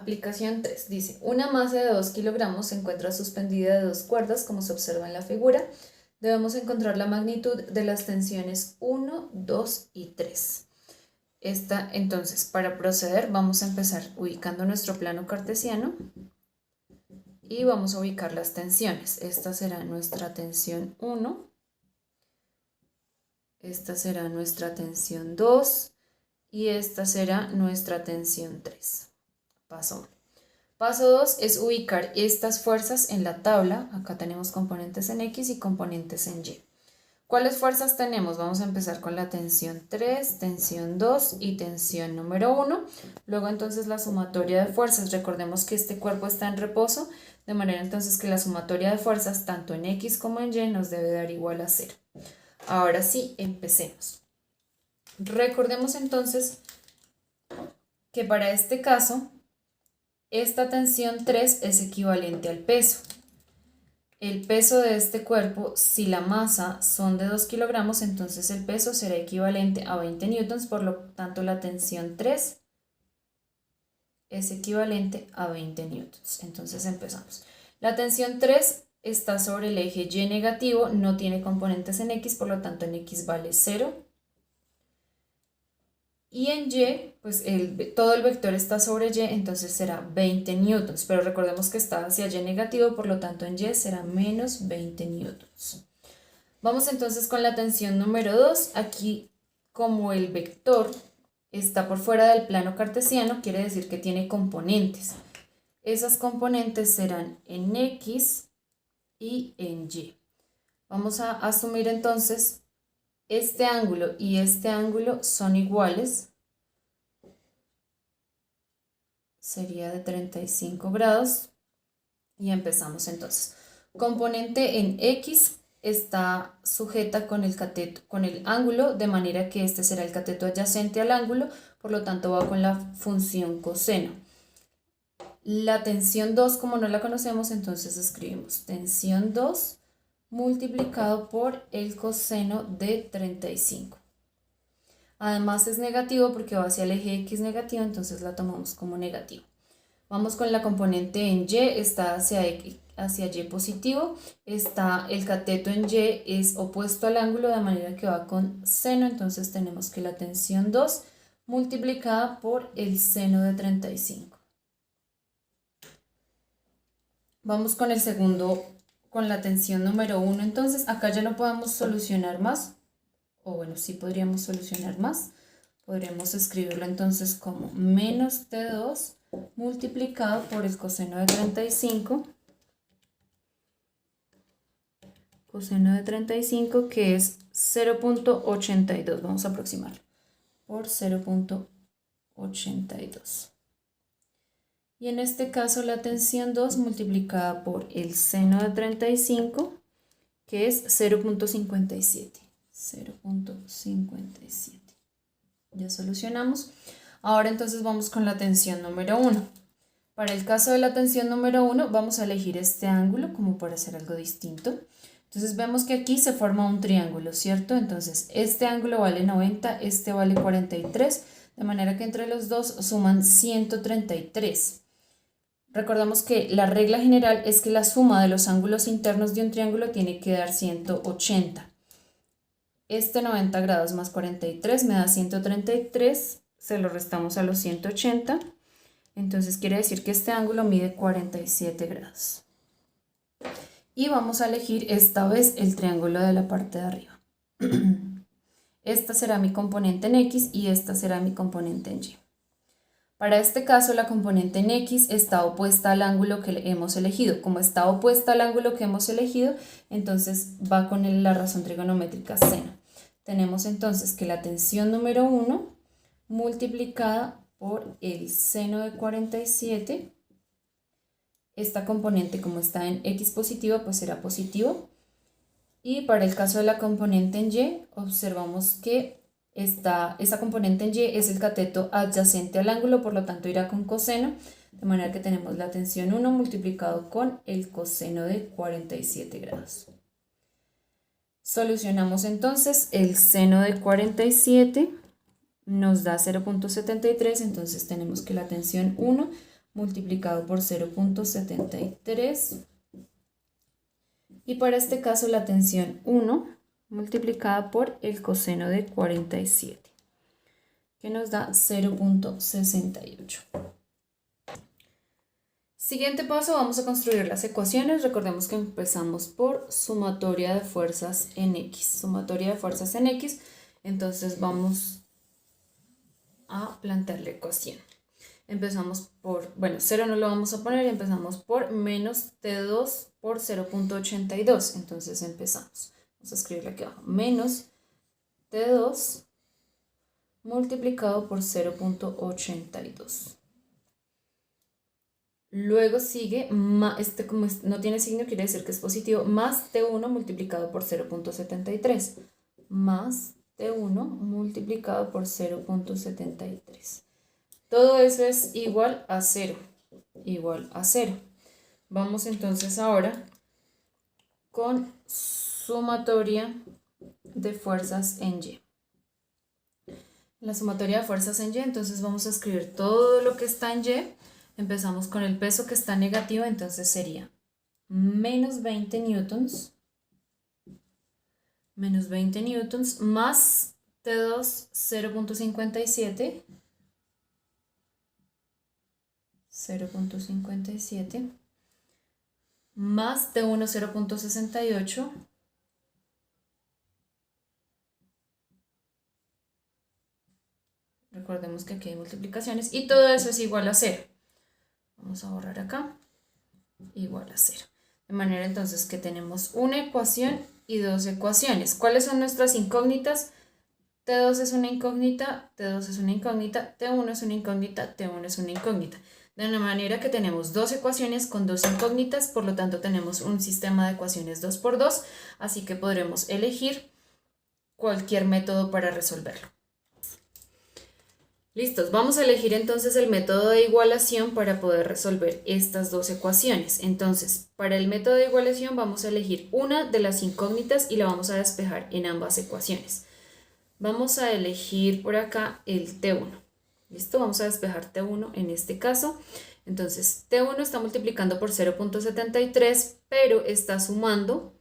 Aplicación 3 dice, una masa de 2 kilogramos se encuentra suspendida de dos cuerdas, como se observa en la figura. Debemos encontrar la magnitud de las tensiones 1, 2 y 3. Entonces, para proceder, vamos a empezar ubicando nuestro plano cartesiano y vamos a ubicar las tensiones. Esta será nuestra tensión 1, esta será nuestra tensión 2 y esta será nuestra tensión 3. Paso 1. Paso 2 es ubicar estas fuerzas en la tabla. Acá tenemos componentes en X y componentes en Y. ¿Cuáles fuerzas tenemos? Vamos a empezar con la tensión 3, tensión 2 y tensión número 1. Luego entonces la sumatoria de fuerzas. Recordemos que este cuerpo está en reposo, de manera entonces que la sumatoria de fuerzas tanto en X como en Y nos debe dar igual a 0. Ahora sí, empecemos. Recordemos entonces que para este caso, esta tensión 3 es equivalente al peso. El peso de este cuerpo, si la masa son de 2 kilogramos, entonces el peso será equivalente a 20 newtons, por lo tanto la tensión 3 es equivalente a 20 newtons. Entonces empezamos. La tensión 3 está sobre el eje Y negativo, no tiene componentes en X, por lo tanto en X vale 0. Y en Y, pues todo el vector está sobre Y, entonces será 20 newtons. Pero recordemos que está hacia Y negativo, por lo tanto en Y será menos 20 newtons. Vamos entonces con la tensión número 2. Aquí, como el vector está por fuera del plano cartesiano, quiere decir que tiene componentes. Esas componentes serán en X y en Y. Vamos a asumir entonces este ángulo y este ángulo son iguales, sería de 35 grados y empezamos entonces. Componente en X está sujeta con el ángulo, de manera que este será el cateto adyacente al ángulo, por lo tanto va con la función coseno. La tensión 2, como no la conocemos, entonces escribimos tensión 2 multiplicado por el coseno de 35. Además es negativo porque va hacia el eje X negativo, entonces la tomamos como negativo. Vamos con la componente en Y, está hacia Y positivo, el cateto en Y es opuesto al ángulo, de manera que va con seno, entonces tenemos que la tensión 2 multiplicada por el seno de 35. Vamos con el segundo, con la tensión número 1, entonces acá ya no podemos solucionar más, o bueno, sí podríamos solucionar más. Podríamos escribirlo entonces como menos T2 multiplicado por el coseno de 35, que es 0.82, vamos a aproximarlo, por 0.82. Y en este caso la tensión 2 multiplicada por el seno de 35, que es 0.57. 0.57. Ya solucionamos. Ahora entonces vamos con la tensión número 1. Para el caso de la tensión número 1 vamos a elegir este ángulo como para hacer algo distinto. Entonces vemos que aquí se forma un triángulo, ¿cierto? Entonces este ángulo vale 90, este vale 43, de manera que entre los dos suman 133. Recordamos que la regla general es que la suma de los ángulos internos de un triángulo tiene que dar 180. Este 90 grados más 43 me da 133, se lo restamos a los 180, entonces quiere decir que este ángulo mide 47 grados. Y vamos a elegir esta vez el triángulo de la parte de arriba. Esta será mi componente en X y esta será mi componente en Y. Para este caso la componente en X está opuesta al ángulo que hemos elegido. Como está opuesta al ángulo que hemos elegido, entonces va con la razón trigonométrica seno. Tenemos entonces que la tensión número 1 multiplicada por el seno de 47, esta componente como está en X positiva pues será positivo. Y para el caso de la componente en Y, observamos que esa componente en Y es el cateto adyacente al ángulo, por lo tanto irá con coseno, de manera que tenemos la tensión 1 multiplicado con el coseno de 47 grados. Solucionamos entonces el seno de 47, nos da 0.73, entonces tenemos que la tensión 1 multiplicado por 0.73. Y para este caso la tensión 1 multiplicada por el coseno de 47, que nos da 0.68. Siguiente paso, vamos a construir las ecuaciones. Recordemos que empezamos por sumatoria de fuerzas en X. Sumatoria de fuerzas en X, entonces vamos a plantear la ecuación. Empezamos por, bueno, 0 no lo vamos a poner, empezamos por menos T2 por 0.82. Entonces empezamos. Vamos a escribirle aquí abajo. Menos T2 multiplicado por 0.82. Luego sigue, como no tiene signo, quiere decir que es positivo, más T1 multiplicado por 0.73. Más T1 multiplicado por 0.73. Todo eso es igual a 0. Igual a 0. Vamos entonces ahora con sumatoria de fuerzas en Y. La sumatoria de fuerzas en Y, entonces vamos a escribir todo lo que está en Y. Empezamos con el peso que está negativo, entonces sería menos 20 newtons. Menos 20 newtons más T2 0.57. 0.57 más T1 0.68 recordemos que aquí hay multiplicaciones y todo eso es igual a 0. Vamos a borrar acá, igual a 0. De manera entonces que tenemos una ecuación y dos ecuaciones. ¿Cuáles son nuestras incógnitas? T2 es una incógnita, T2 es una incógnita, T1 es una incógnita, T1 es una incógnita. De una manera que tenemos dos ecuaciones con dos incógnitas, por lo tanto tenemos un sistema de ecuaciones 2×2, así que podremos elegir cualquier método para resolverlo. Listos, vamos a elegir entonces el método de igualación para poder resolver estas dos ecuaciones. Entonces, para el método de igualación vamos a elegir una de las incógnitas y la vamos a despejar en ambas ecuaciones. Vamos a elegir por acá el T1. ¿Listo? Vamos a despejar T1 en este caso. Entonces, T1 está multiplicando por 0.73, pero está sumando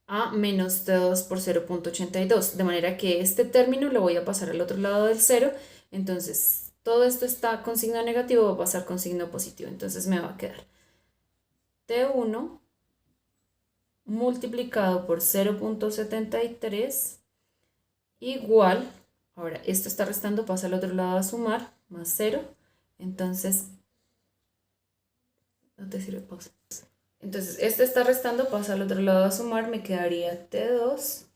a menos T2 por 0.82. De manera que este término lo voy a pasar al otro lado del 0. Entonces, todo esto está con signo negativo, va a pasar con signo positivo. Entonces, me va a quedar T1 multiplicado por 0.73 igual, ahora esto está restando, pasa al otro lado a sumar, más 0, entonces, no te sirve pausa. Entonces, este está restando, pasa al otro lado a sumar, me quedaría T2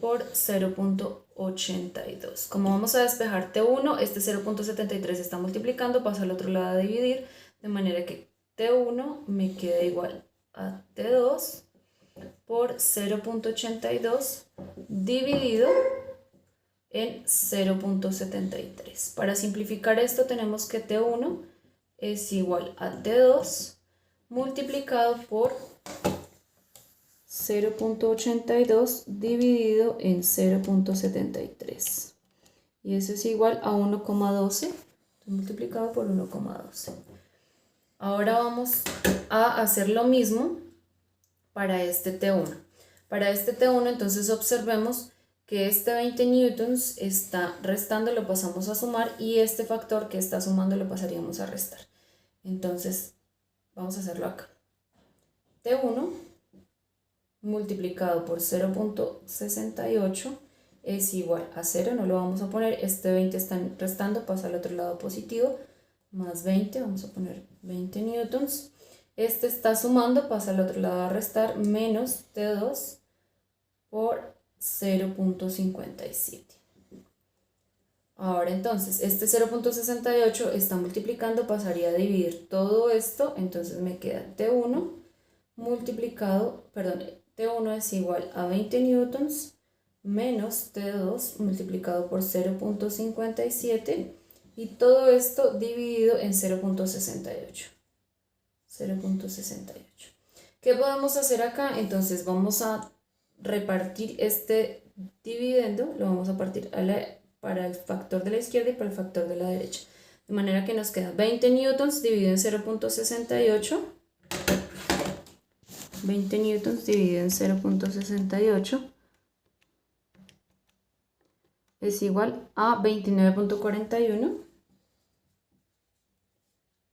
por 0.82. Como vamos a despejar T1, este 0.73 está multiplicando, pasa al otro lado a dividir, de manera que T1 me queda igual a T2 por 0.82 dividido en 0.73. Para simplificar esto tenemos que T1 es igual a T2 multiplicado por 0.82 dividido en 0.73. Y eso es igual a 1,12 multiplicado por 1,12. Ahora vamos a hacer lo mismo para este T1. Para este T1 entonces observemos que este 20 newtons está restando, lo pasamos a sumar, y este factor que está sumando lo pasaríamos a restar. Entonces vamos a hacerlo acá. T1 multiplicado por 0.68 es igual a 0, no lo vamos a poner, este 20 está restando, pasa al otro lado positivo, más 20, vamos a poner 20 newtons. Este está sumando, pasa al otro lado a restar, menos T2 por 0.57. Ahora entonces, este 0.68 está multiplicando, pasaría a dividir todo esto, entonces me queda T1 multiplicado, perdón, T1 es igual a 20 newtons menos T2 multiplicado por 0.57 y todo esto dividido en 0.68. 0.68. ¿Qué podemos hacer acá? Entonces vamos a repartir este dividendo, lo vamos a partir para el factor de la izquierda y para el factor de la derecha. De manera que nos queda 20 newtons dividido en 0.68. 20 newtons dividido en 0.68 es igual a 29.41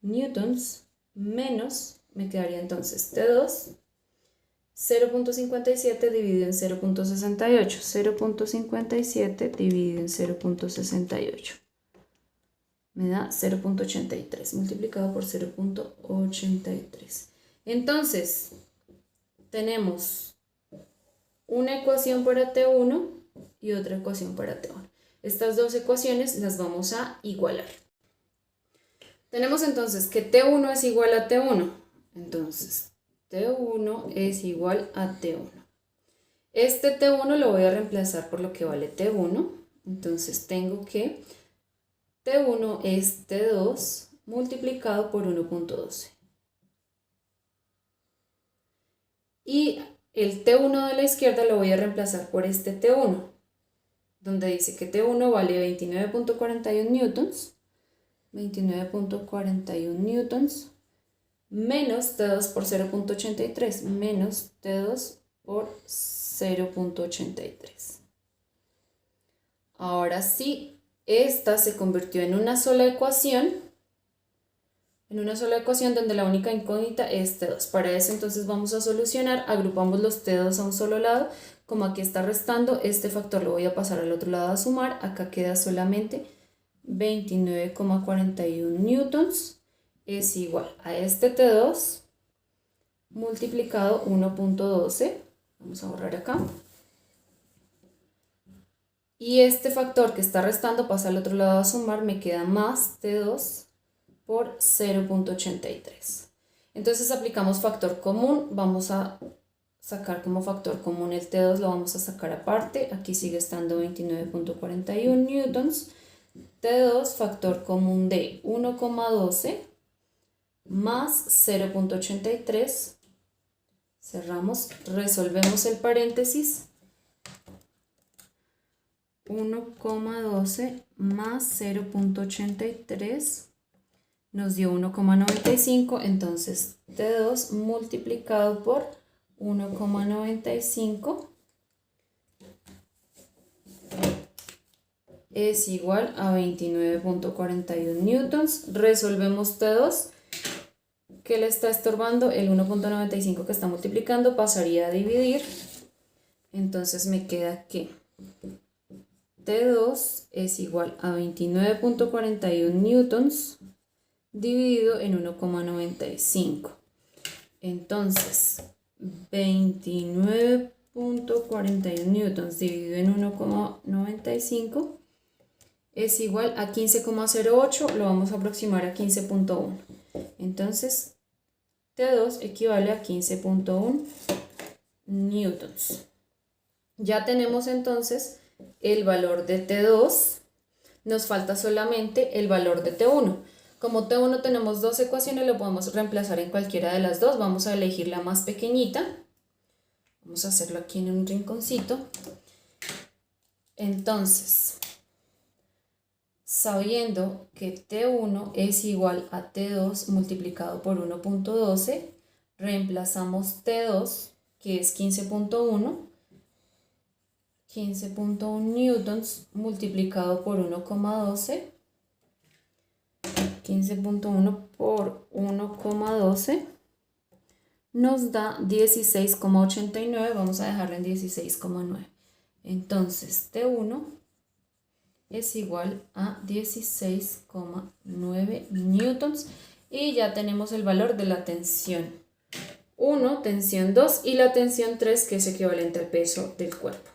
newtons menos, me quedaría entonces T2, 0.57 dividido en 0.68, 0.57 dividido en 0.68. Me da 0.83 multiplicado por 0.83. Entonces, tenemos una ecuación para T1 y otra ecuación para T1. Estas dos ecuaciones las vamos a igualar. Tenemos entonces que T1 es igual a T1. Entonces, T1 es igual a T1. Este T1 lo voy a reemplazar por lo que vale T1. Entonces, tengo que T1 es T2 multiplicado por 1.12. Y el T1 de la izquierda lo voy a reemplazar por este T1, donde dice que T1 vale 29.41 newtons. 29.41 newtons menos T2 por 0.83 menos T2 por 0.83. Ahora sí, esta se convirtió en una sola ecuación, donde la única incógnita es T2. Para eso entonces vamos a solucionar, agrupamos los T2 a un solo lado. Como aquí está restando, este factor lo voy a pasar al otro lado a sumar. Acá queda solamente 29.41 newtons es igual a este T2 multiplicado 1.12. Vamos a borrar acá. Y este factor que está restando pasa al otro lado a sumar, me queda más T2 por 0.83. Entonces aplicamos factor común, vamos a sacar como factor común el T2, lo vamos a sacar aparte, aquí sigue estando 29.41 newtons. T2, factor común de 1,12 más 0.83, cerramos, resolvemos el paréntesis, 1,12 más 0.83 nos dio 1,95, entonces T2 multiplicado por 1,95 es igual a 29.41 newtons. Resolvemos T2. ¿Qué le está estorbando? El 1.95 que está multiplicando pasaría a dividir. Entonces me queda que T2 es igual a 29.41 newtons dividido en 1,95. Entonces, 29.41 newtons dividido en 1,95 es igual a 15,08, lo vamos a aproximar a 15.1. Entonces, T2 equivale a 15.1 newtons. Ya tenemos entonces el valor de T2, nos falta solamente el valor de T1. Como T1 tenemos dos ecuaciones, lo podemos reemplazar en cualquiera de las dos. Vamos a elegir la más pequeñita. Vamos a hacerlo aquí en un rinconcito. Entonces, sabiendo que T1 es igual a T2 multiplicado por 1.12, reemplazamos T2, que es 15.1 newtons multiplicado por 1,12. 15.1 por 1,12 nos da 16,89. Vamos a dejarlo en 16,9. Entonces T1 es igual a 16,9 newtons. Y ya tenemos el valor de la tensión 1, tensión 2 y la tensión 3, que es equivalente al peso del cuerpo.